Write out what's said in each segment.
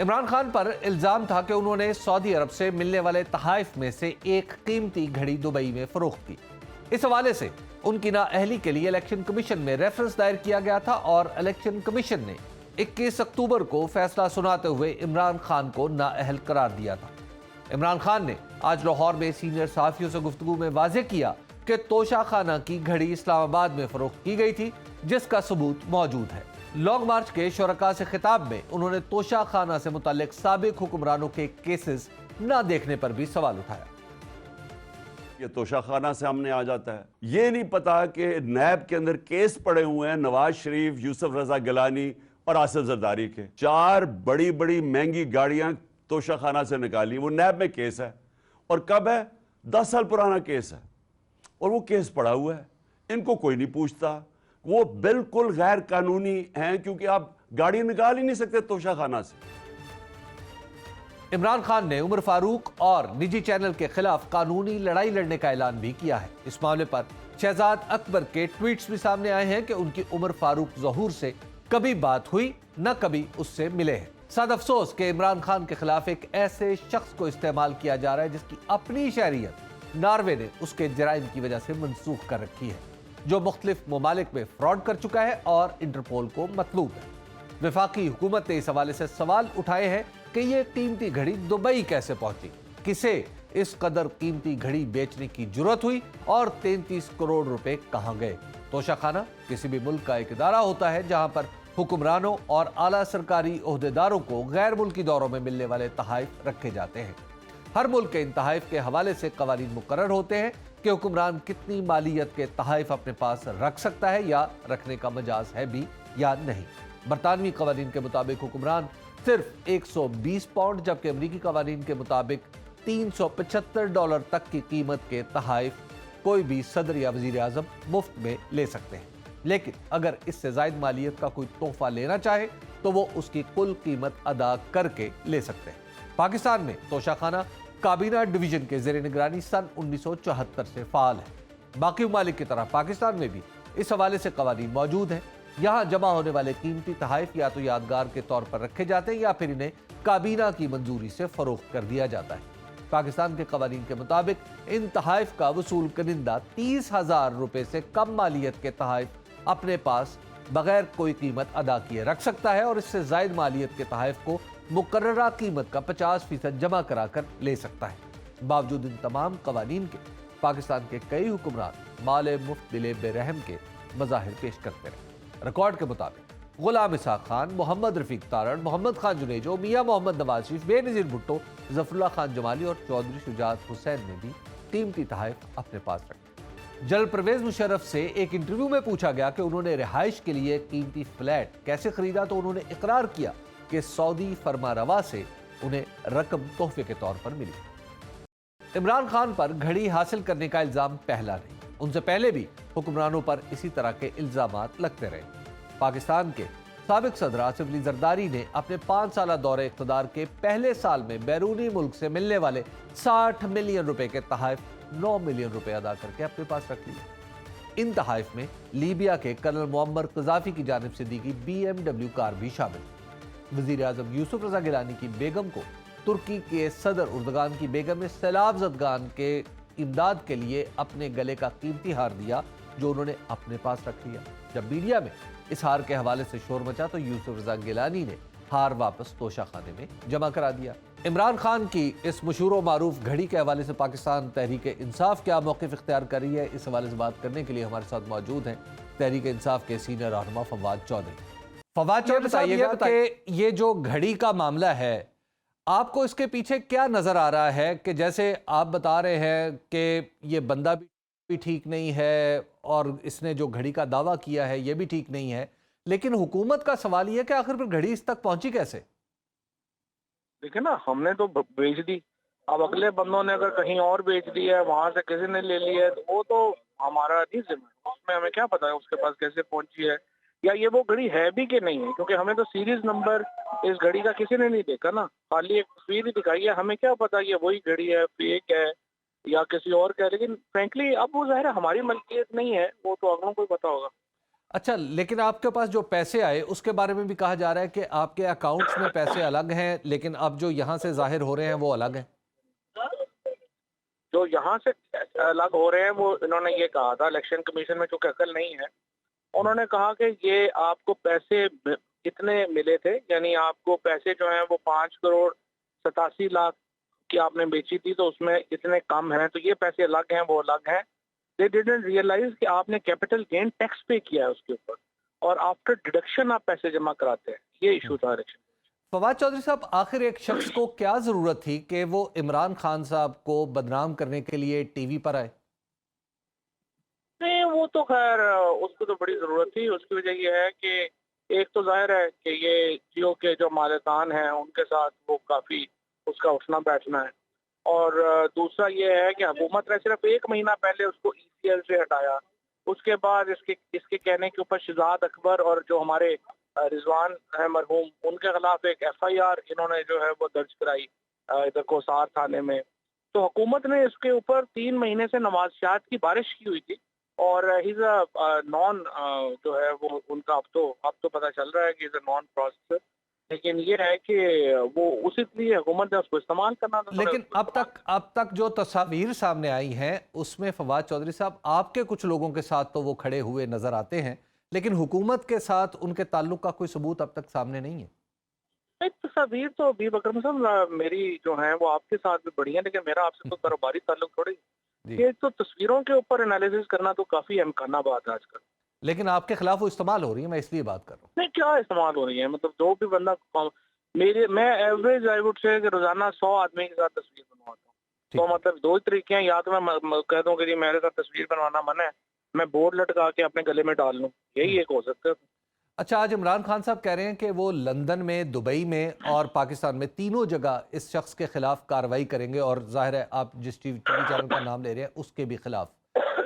इमरान खान पर इल्जाम था कि उन्होंने सऊदी अरब से मिलने वाले तहाइफ में से एक कीमती घड़ी दुबई में फरोख्त की। इस हवाले से उनकी नाअहली के लिए इलेक्शन कमीशन में रेफरेंस दायर किया गया था और इलेक्शन कमीशन ने 21 अक्टूबर को फैसला सुनाते हुए इमरान खान को नाअहल करार दिया था। इमरान खान ने आज लाहौर में सीनियर सहाफियों से गुफ्तगू में वाज़ेह किया कि तोशा खाना की घड़ी इस्लामाबाद में फरोख्त की गई थी, जिसका सबूत मौजूद है। लॉन्ग मार्च के शुरका से खिताब में उन्होंने तोशा खाना से मुताल्लिक साबिक हुक्मरानों के केसेस न देखने पर भी सवाल उठाया। ये तोशा खाना से हमने आ जाता है, ये नहीं पता कि नैब के अंदर केस पड़े हुए हैं नवाज शरीफ, यूसुफ रजा गिलानी और आसिफ जरदारी के। 4 बड़ी बड़ी महंगी गाड़ियां तोशा खाना से निकाली, वो नैब में केस है। और कब है? 10 साल पुराना केस है और वो केस पड़ा हुआ है। इनको कोई नहीं पूछता, वो बिल्कुल गैर कानूनी हैं क्योंकि आप गाड़ी निकाल ही नहीं सकते तोशा खाना से। इमरान खान ने उमर फारूक और निजी चैनल के खिलाफ कानूनी लड़ाई लड़ने का ऐलान भी किया है। इस मामले पर शहजाद अकबर के ट्वीट्स भी सामने आए हैं कि उनकी उमर फारूक ज़हूर से कभी बात हुई, न कभी उससे मिले हैं। साद अफसोस के इमरान खान के खिलाफ एक ऐसे शख्स को इस्तेमाल किया जा रहा है जिसकी अपनी शहरियत नॉर्वे ने उसके जराइम की वजह से मनसूख कर रखी है, जो मुख्तलिफ ममालिक में फ्रॉड कर चुका है और इंटरपोल को मतलूब है। वफाकी हुकूमत ने इस हवाले से सवाल उठाए हैं कि ये कीमती घड़ी दुबई कैसे पहुंची, किसे इस कदर कीमती घड़ी बेचने की जुर्रत हुई और 33 करोड़ रुपए कहां गए। तोशा खाना किसी भी मुल्क का एक इदारा होता है जहां पर हुक्मरानों और आला सरकारी ओहदेदारों को गैर मुल्की दौरों में मिलने वाले तहाइफ रखे जाते हैं। हर मुल्क के इन तहाइफ के हवाले से कवानीन मुकर्रर होते हैं कि हुक्मरान कितनी मालियत के तहाइफ अपने पास रख सकता है या रखने का मजाज है भी या नहीं। बरतानवी कवानीन के मुताबिक हुक्मरान सिर्फ 120 पाउंड, जबकि अमरीकी कवानीन के मुताबिक $375 तक की कीमत के तहाइफ कोई भी सदर या वजीर आजम मुफ्त में ले सकते हैं। लेकिन अगर इससे जायद मालियत का कोई तोहफा लेना चाहे तो वो उसकी कुल कीमत अदा करके ले सकते हैं। पाकिस्तान में तोशा खाना काबीना डिवीजन के ज़ेर निगरानी सन 1974 से फाल है। बाकी ममालिक की तरह पाकिस्तान में भी इस हवाले से कवानीन मौजूद हैं। यहाँ जमा होने वाले कीमती तहाइफ या तो यादगार के तौर पर रखे जाते हैं या फिर इन्हें काबीना की मंजूरी से फरोख्त कर दिया जाता है। पाकिस्तान के कवानीन के मुताबिक इन तहाइफ का वसूल कनिंदा 30,000 रुपए से कम मालियत के तहाइफ अपने पास बगैर कोई कीमत अदा किए रख सकता है और इससे जायद मालियत के तहाइफ को मुकर्ररा कीमत का 50% जमा कराकर ले सकता है। बावजूद इन तमाम कवानीन के पाकिस्तान के कई हुक्मरान माले मुफ्त दिले बेरहम के मज़ाहिर पेश करते रहे। रिकॉर्ड के मुताबिक गुलाम इसहाक खान, मोहम्मद रफीक तारण, मोहम्मद खान जुनेजो, मियां मोहम्मद नवाज शरीफ, बेनज़ीर भुट्टो, ज़फ़रुल्लाह खान जमाली और चौधरी शुजात हुसैन ने भी कीमती तहाइफ अपने पास रखे। जनरल परवेज मुशर्रफ से एक इंटरव्यू में पूछा गया कि उन्होंने रिहाइश के लिए कीमती फ्लैट कैसे खरीदा तो उन्होंने इकरार किया कि सऊदी फरमारवा से उन्हें रकम तोहफे के तौर पर मिली। इमरान खान पर घड़ी हासिल करने का इल्जाम पहला नहीं, उनसे पहले भी हुक्मरानों पर इसी तरह के इल्जामात लगते रहे। पाकिस्तान के साबिक सदर आसिफ अली जरदारी ने अपने 5 साला दौरे इक़्तिदार के पहले साल में बैरूनी मुल्क से मिलने वाले 60 मिलियन रुपए के तहाइफ 9 मिलियन रुपए अदा करके अपने पास रख लिए। इन तहाइफ में लीबिया के कर्नल मुअम्मर क़ज़ाफ़ी की जानिब से दी गई BMW कार भी शामिल। वज़ीर आज़म यूसुफ रज़ा गिलानी की बेगम को तुर्की के सदर उर्दगान की बेगम ने सैलाब ज़दगान के इमदाद के लिए अपने गले का कीमती हार दिया, जो उन्होंने अपने पास रख लिया। जब मीडिया में इस हार के हवाले से शोर मचा तो यूसुफ रज़ा गिलानी ने हार वापस तोशा खाने में जमा करा दिया। इमरान खान की इस मशहूर मारूफ घड़ी के हवाले से पाकिस्तान तहरीक इंसाफ क्या मौक़िफ़ इख्तियार कर रही है, इस हवाले से बात करने के लिए हमारे साथ मौजूद हैं तहरीक इंसाफ के सीनियर रहनुमा फवाद चौधरी। फवाद चौधरी, बताइएगा कि ये जो घड़ी का मामला है, आपको इसके पीछे क्या नज़र आ रहा है कि जैसे आप बता रहे हैं कि ये बंदा भी ठीक नहीं है और इसने जो घड़ी का दावा किया है ये भी ठीक नहीं है, लेकिन हुकूमत का सवाल ये है कि आखिर फिर घड़ी इस तक पहुंची कैसे? देखिए ना, हमने तो बेच दी, अब अगले बंदों ने अगर कहीं और बेच दी है, वहां से किसी ने ले लिया है, तो वो तो हमारा नहीं जिम्मा, उसमें हमें क्या पता है उसके पास कैसे पहुंची है या ये वो घड़ी है भी कि नहीं है, क्योंकि हमें तो सीरीज नंबर इस घड़ी का किसी ने नहीं देखा ना, खाली एक तस्वीर ही दिखाई है। हमें क्या पता ये वही घड़ी है, फेक है या किसी और का है। लेकिन फ्रेंकली अब वो ज़ाहिर है हमारी मलकियत नहीं है, वो तो अगलों को ही पता होगा। अच्छा, लेकिन आपके पास जो पैसे आए उसके बारे में भी कहा जा रहा है कि आपके अकाउंट्स में पैसे अलग हैं, लेकिन अब जो यहाँ से जाहिर हो रहे हैं वो अलग हैं। जो यहाँ से अलग हो रहे हैं वो इन्होंने ये कहा था, इलेक्शन कमीशन में चूंकि अकल नहीं है, उन्होंने कहा कि ये आपको पैसे कितने मिले थे, यानी आपको पैसे जो हैं वो 5 करोड़ 87 लाख की आपने बेची थी, तो उसमें इतने कम हैं, तो ये पैसे अलग हैं, वो अलग हैं। दे डिडंट रियलाइज कि आपने कैपिटल गेन टैक्स पे किया है उसके ऊपर, और आफ्टर डिडक्शन आप पैसे जमा कराते हैं। ये इशू था इलेक्शन। फवाद चौधरी साहब, आखिर एक शख्स को क्या जरूरत थी कि वो इमरान खान साहब को बदनाम करने के लिए टीवी पर आए? नहीं, वो तो खैर उसको तो बड़ी जरूरत थी। उसकी वजह ये है कि एक तो जाहिर है कि ये जियो के जो मालिकान हैं उनके साथ वो काफी उसका उठना बैठना है, और दूसरा ये है कि हुकूमत ने सिर्फ 1 महीना पहले उसको ईसीएल से हटाया। उसके बाद इसके इसके कहने के ऊपर शहजाद अकबर और जो हमारे रिजवान है मरहूम, उनके खिलाफ एक एफआईआर इन्होंने जो है वो दर्ज कराई इधर कोसार थाने में। तो हुकूमत ने इसके ऊपर 3 महीने से नवाजियात की बारिश की हुई थी, और ही नॉन जो है वो उनका अब तो पता चल रहा है कि इज अ नॉन प्रोसेसर। लेकिन ये है कि वो उसी लिए हुकूमत ने उसको इस्तेमाल करना था, लेकिन अब तक जो तस्वीर सामने आई हैं उसमें फवाद चौधरी साहब आपके कुछ लोगों के साथ तो वो खड़े हुए नजर आते हैं, लेकिन हुकूमत के साथ उनके ताल्लुक का कोई सबूत अब तक सामने नहीं है। एक तस्वीर तो भी बकर साहब मेरी जो है वो आपके साथ भी बढ़ी है, लेकिन मेरा आपसे कोई कारोबारी ताल्लुक थोड़ी। जी। ये तो तस्वीरों के ऊपर एनालिसिस करना तो काफी अमकाना बात है आजकल। लेकिन आपके खिलाफ वो इस्तेमाल हो रही है, मैं इसलिए बात कर रहा हूँ। नहीं, क्या इस्तेमाल हो रही है, मतलब जो भी बंदा मैं एवरेज आई वुड से कि रोजाना 100 आदमी के साथ तस्वीर बनवाता हूँ। ठीक तो है। मतलब दो ही तरीके हैं, या तो मैं कह दूं कि जी मेरे साथ तस्वीर बनवाना मन है, मैं बोर्ड लटका के अपने गले में डाल लूं, यही एक हो सकता है। अच्छा, आज इमरान खान साहब कह रहे हैं कि वो लंदन में, दुबई में और पाकिस्तान में तीनों जगह इस शख्स के खिलाफ कार्रवाई करेंगे, और जाहिर है आप जिस टीवी चैनल का नाम ले रहे हैं उसके भी खिलाफ।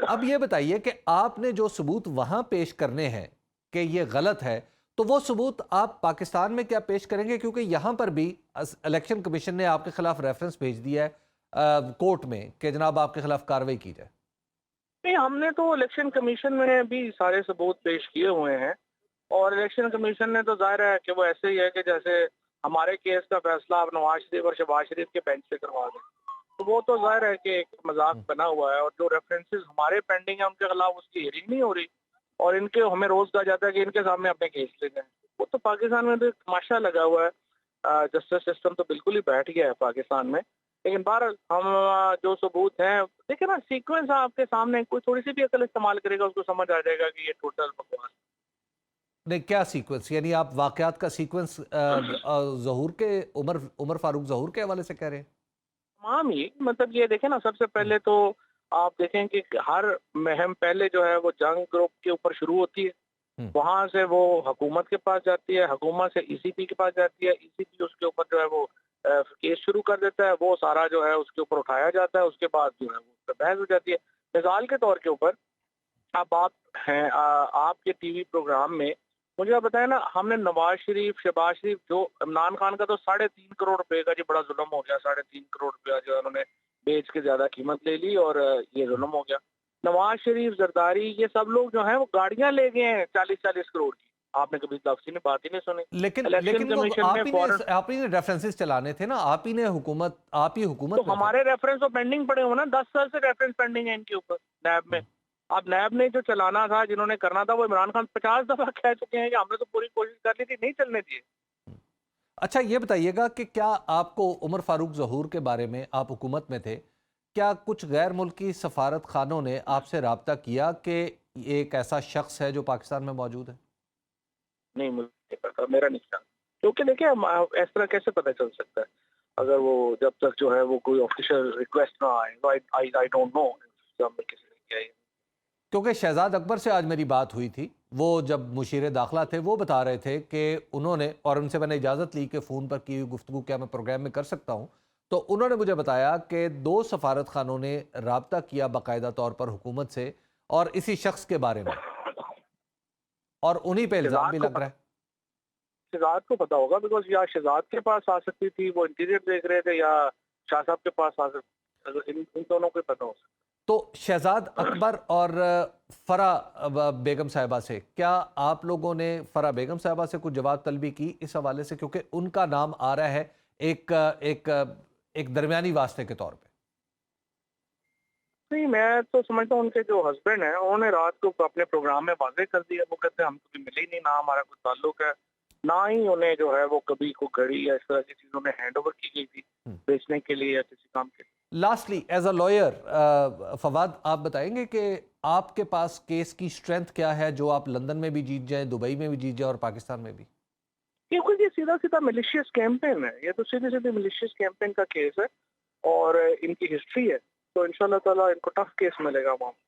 अब ये बताइए कि आपने जो सबूत वहां पेश करने हैं कि ये गलत है, तो वो सबूत आप पाकिस्तान में क्या पेश करेंगे? क्योंकि यहां पर भी इलेक्शन कमीशन ने आपके खिलाफ रेफरेंस भेज दिया है कोर्ट में कि जनाब आपके खिलाफ कार्रवाई की जाए। नहीं, हमने तो इलेक्शन कमीशन में भी सारे सबूत पेश किए हुए हैं, और इलेक्शन कमीशन ने तो जाहिर है कि वो ऐसे ही है कि जैसे हमारे केस का फैसला आप नवाज शरीफ और शहबाज शरीफ के बेंच से करवा दें, तो वो तो जाहिर है कि एक मजाक बना हुआ है। और जो रेफरेंसेस हमारे पेंडिंग है उनके खिलाफ उसकी हियरिंग नहीं हो रही, और इनके हमें रोज कहा जाता है कि इनके सामने अपने केस ले जाएं। वो तो पाकिस्तान में तो एक तमाशा लगा हुआ है, जस्टिस सिस्टम तो बिल्कुल ही बैठ गया है पाकिस्तान में। लेकिन बाहर हम जो सबूत हैं, देखिए ना, सीक्वेंस आपके सामने, कोई थोड़ी सी भी अकल इस्तेमाल करेगा उसको समझ आ जाएगा कि ये टोटल बकवास। नहीं, क्या सीक्वेंस? यानी आप वाकयात का सीक्वेंस जहूर के उमर उमर फारूक जहूर के हवाले से कह रहे हैं? तमाम ही, मतलब ये देखें ना, सबसे पहले तो आप देखें कि हर मुहिम पहले जो है वो जंग ग्रुप के ऊपर शुरू होती है, हम्म। वहां से वो हुकूमत के पास जाती है, हुकूमत से ईसीपी के पास जाती है, ईसीपी उसके ऊपर जो है वो केस शुरू कर देता है, वो सारा जो है उसके ऊपर उठाया जाता है, उसके बाद जो है वो उस पर बहस हो जाती है। मिसाल के तौर के ऊपर अब आप हैं आपके टीवी प्रोग्राम में, मुझे आप बताएं ना, हमने नवाज शरीफ, शहबाज शरीफ, जो इमरान खान का तो 3.5 करोड़ रुपए का जी बड़ा जुल्म हो गया, 3.5 करोड़ रुपया जो है उन्होंने बेच के ज्यादा कीमत ले ली, और ये जुल्म हो गया। नवाज शरीफ, जरदारी, ये सब लोग जो हैं वो गाड़ियां ले गए हैं 40-40 करोड़ की, आपने कभी तफसील में बात ही नहीं सुनी। लेकिन इलेक्शन लेकिन वो कमीशन में फौरन, आप ही ने रेफरेंसेस चलाने थे ना, आप ही तो हुकूमत में थे। हमारे रेफरेंस तो पेंडिंग पड़े हुए ना, 10 साल से रेफरेंस पेंडिंग है इनके ऊपर नैब में। अब नैब ने जो चलाना था, जिन्होंने करना था, वो इमरान खान 50 दफा कह चुके हैं कि हमने तो पूरी कोशिश कर ली थी, नहीं चलने दिए। अच्छा, ये बताइएगा कि क्या आपको उमर फारूक जहूर के बारे में, आप हुकूमत में थे, क्या कुछ गैर मुल्की सफारत खानों ने आपसे रब्ता किया कि एक ऐसा शख्स है जो पाकिस्तान में मौजूद है? नहीं, मुझे नहीं पता, मेरा नहीं ख्याल, क्योंकि देखिए इस तरह कैसे पता चल सकता है अगर वो, जब तक जो है वो कोई ऑफिशियल रिक्वेस्ट ना आए, तो आई डोंट नो किसी ने किया है। क्योंकि शहजाद अकबर से आज मेरी बात हुई थी, वो जब मुशीर दाखिला थे, वो बता रहे थे कि उन्होंने, और उनसे मैंने इजाज़त ली कि फ़ोन पर की हुई गुफ्तगू क्या मैं प्रोग्राम में कर सकता हूँ, तो उन्होंने मुझे बताया कि 2 सफारत खानों ने रब्ता किया बाकायदा तौर पर हुकूमत से, और इसी शख्स के बारे में, और उन्हीं पे इल्ज़ाम शहजाद भी को लग रहा है। शहजाद को पता होगा, बिकॉज या शहजाद के पास आ सकती थी, वो इंटीरियर देख रहे थे, या शाह साहब के पास आ सकती, इन दोनों को पता हो सकता। तो शहजाद अकबर और फरा बेगम साहिबा से क्या आप लोगों ने फरा बेगम साहिबा से कुछ जवाब तलबी की इस हवाले से, क्योंकि उनका नाम आ रहा है एक एक एक दरमियानी वास्ते के तौर पे? नहीं, मैं तो समझता हूँ उनके जो हस्बैंड हैं उन्होंने रात को अपने प्रोग्राम में वाजे कर दिया। वो कहते हैं हम कभी मिले ही नहीं, ना हमारा कोई ताल्लुक है, ना ही उन्हें जो है वो कभी को घड़ी या इस तरह की चीजों में हैंड ओवर की गई थी बेचने के लिए या किसी काम के लिए। Lastly as a lawyer Fawad, आप बताएंगे कि आपके पास केस की स्ट्रेंथ क्या है जो आप लंदन में भी जीत जाएं, दुबई में भी जीत जाएं और पाकिस्तान में भी? क्योंकि ये सीधा सीधा मिलिशियस कैंपेन है, ये तो सीधे सीधे मिलिशियस कैंपेन का केस है और इनकी हिस्ट्री है, तो इंशाल्लाह ताला इनको टफ केस मिलेगा वहाँ।